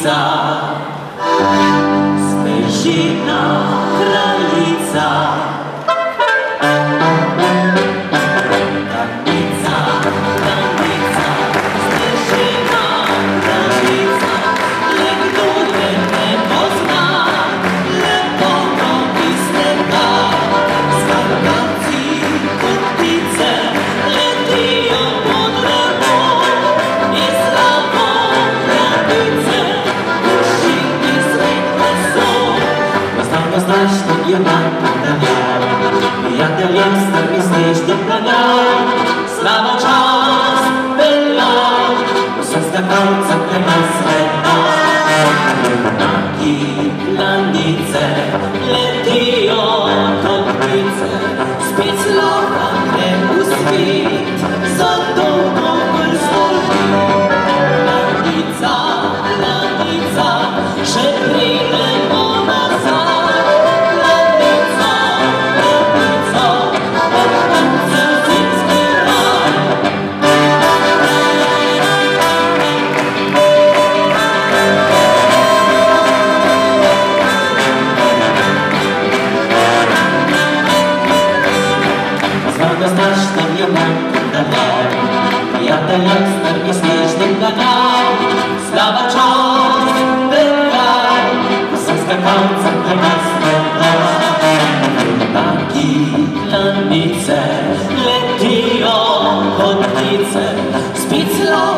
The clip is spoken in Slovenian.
Kraljica, Snežina kraljica. Kraljica, kraljica, Snežina kraljica, le kdo te ne pozna, lepoto iz neba. Skakavci kot ptice letijo pod nebo i slavo kraljice duši iz meso. Znaš što je najpodanja, prijateljem strmi snežnih danja, slava čast velja, vsem skakavcem prema sveta. Junaki planice letijo kot ptice, spet slava gre v svet, zato dober stolpi. Planica, planica, še pridemo nazaj. Znaš što je najpodanja, prijateljem strmi snežnih danja, slava čast velja, vsem skakavcem prema sveta. Junaki planice letijo kot ptice, spet slava